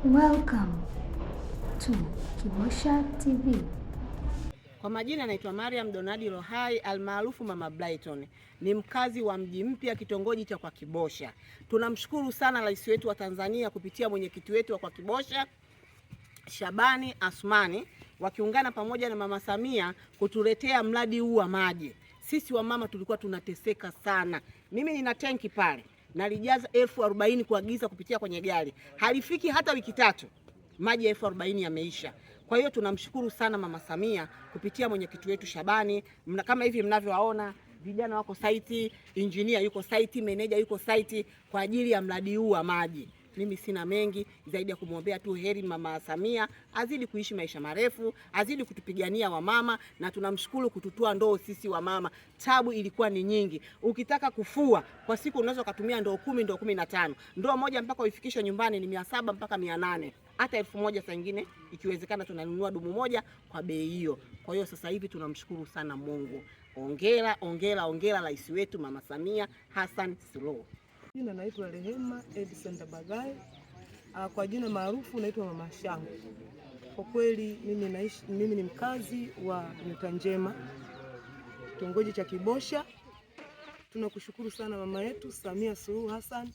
Welcome to Kibosha TV. Kwa majina naitwa Mariam Donadi Rohai almaarufu Mama Brighton. Ni mkazi wa Mji Mpya, kitongoji cha Kwa Kibosha. Tunamshukuru sana rais wetu wa Tanzania kupitia mwenyekiti wetu wa Kwa Kibosha Shabani Asmani, wakiungana pamoja na Mama Samia kutuletea mradi huu wa maji. Sisi wamama tulikuwa tunateseka sana. Mimi nina tenki pale, nalijaza 40,000 kuagiza kupitia kwenye gari. Halifiki hata wiki tatu, maji 40,000 yameisha. Kwa hiyo tunamshukuru sana Mama Samia kupitia mwenyekiti wetu Shabani. Kama hivi mnavyowaona, vijana wako site, engineer yuko site, manager yuko site kwa ajili ya mradi huu wa maji. Mimi sina mengi zaidi ya kumwombea tu heri Mama Samia, azidi kuishi maisha marefu, azidi kutupigania wamama, na tunamshukuru kututua ndoo sisi wamama. Tabu ilikuwa ni nyingi. Ukitaka kufua kwa siku unaweza kutumia ndoo 10, ndoo 15. Ndoo moja mpaka uifikishe nyumbani ni 700 mpaka 800. Hata 1000 saa nyingine ikiwezekana tunanunua dumu moja kwa bei hiyo. Kwa hiyo sasa hivi tunamshukuru sana Mungu. Ongera, ongera, ongera rais wetu Mama Samia Hassan Suluhu. Jina naitwa Rehema Edison Bagai. Kwa jina maarufu naitwa Mama Shangu. Kwa kweli mimi ni mkazi wa Nyota Njema, kitongoji cha Kibosha. Tunakushukuru sana mama yetu Samia Suluhu Hassan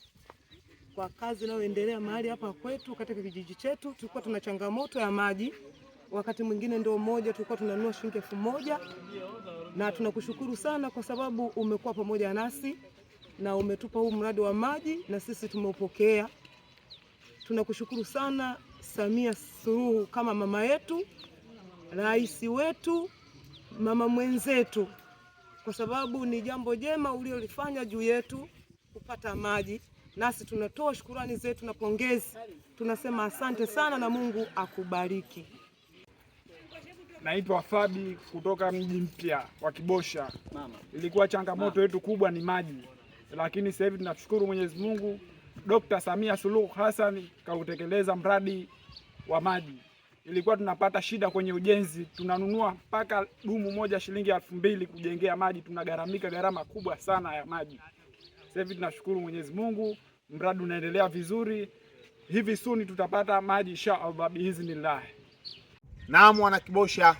kwa kazi inayoendelea mahali hapa kwetu katika kijiji chetu. Tulikuwa tuna changamoto ya maji. Wakati mwingine ndoo moja tulikuwa tunanunua shilingi 1000, na tunakushukuru sana kwa sababu umekuwa pamoja nasi na umetupa huu mradi wa maji na sisi tumeupokea. Tunakushukuru sana Samia Suluhu kama mama yetu, rais wetu, mama mwenzetu, kwa sababu ni jambo jema uliolifanya juu yetu kupata maji. Nasi tunatoa shukrani zetu na pongezi. Tunasema asante sana na Mungu akubariki. Naitwa Fabi kutoka Mji Mpya wa Kibosha. Ilikuwa changamoto yetu kubwa ni maji, lakini sasa hivi tunashukuru Mwenyezi Mungu, Dr. Samia Suluhu Hassan kautekeleza mradi wa maji. Ilikuwa tunapata shida kwenye ujenzi, tunanunua mpaka dumu moja shilingi 2000 kujengea maji, tunagaramika gharama kubwa sana ya maji. Sasa hivi tunashukuru Mwenyezi Mungu, mradi unaendelea vizuri. Hivi suni tutapata maji inshallah biiznillah. Naam, wana Kibosha,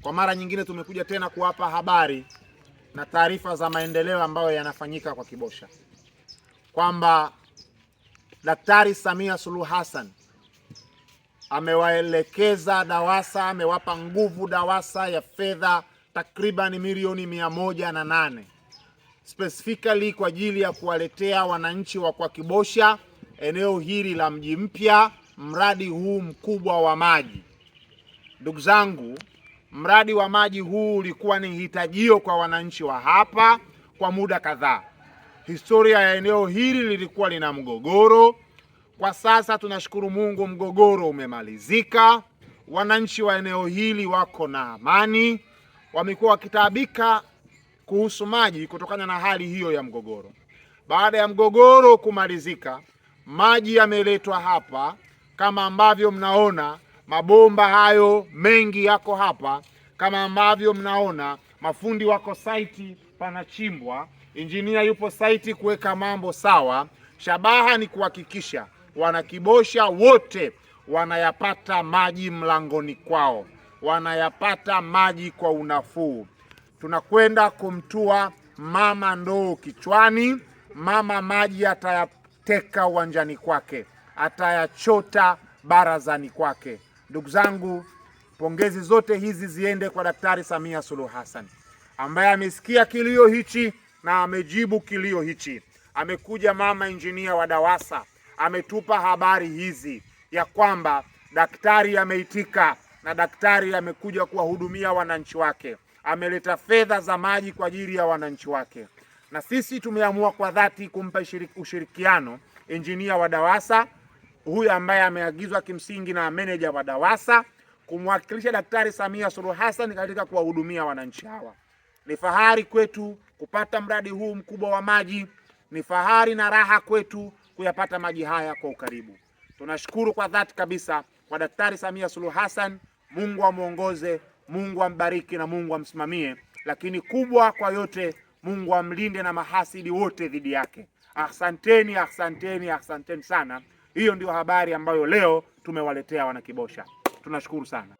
kwa mara nyingine tumekuja tena kuwapa habari na taarifa za maendeleo ambayo yanafanyika kwa Kibosha, kwamba Daktari Samia Suluhu Hassan amewaelekeza DAWASA, amewapa nguvu DAWASA ya fedha takriban milioni 108 specifically kwa ajili ya kuwaletea wananchi wa Kwa Kibosha eneo hili la Mji Mpya mradi huu mkubwa wa maji. Ndugu zangu, mradi wa maji huu ulikuwa ni hitajio kwa wananchi wa hapa kwa muda kadhaa. Historia ya eneo hili lilikuwa lina mgogoro. Kwa sasa tunashukuru Mungu, mgogoro umemalizika. Wananchi wa eneo hili wako na amani. Wamekuwa wakitaabika kuhusu maji kutokana na hali hiyo ya mgogoro. Baada ya mgogoro kumalizika, maji yameletwa hapa kama ambavyo mnaona. Mabomba hayo mengi yako hapa kama ambavyo mnaona. Mafundi wako site, panachimbwa, engineer yupo site kuweka mambo sawa. Shabaha ni kuhakikisha wana Kibosha wote wanayapata maji mlangoni kwao, wanayapata maji kwa unafuu. Tunakwenda kumtua mama ndoo kichwani. Mama maji atayateka uwanjani kwake, atayachota barazani kwake. Ndugu zangu, pongezi zote hizi ziende kwa Daktari Samia Suluhu Hassan ambaye amesikia kilio hichi na amejibu kilio hichi. Amekuja mama engineer wa DAWASA, ametupa habari hizi ya kwamba daktari ameitika na daktari amekuja kuwahudumia wananchi wake. Ameleta fedha za maji kwa ajili ya wananchi wake, na sisi tumeamua kwa dhati kumpa ushirikiano engineer wa DAWASA huyu ambaye ameagizwa kimsingi na manager wa DAWASA kumwakilisha Daktari Samia Suluhu Hassan katika kuwahudumia wananchi hawa. Ni fahari kwetu kupata mradi huu mkubwa wa maji. Ni fahari na raha kwetu kuyapata maji haya kwa ukaribu. Tunashukuru kwa dhati kabisa kwa Daktari Samia Suluhu Hassan. Mungu amuongoze, Mungu ambariki na Mungu amsimamie, lakini kubwa kwa yote, Mungu amlinde na mahasidi wote dhidi yake. Asanteni, asanteni, asanteni sana. Hiyo ndio habari ambayo leo tumewaletea wana Kibosha. Tunashukuru sana.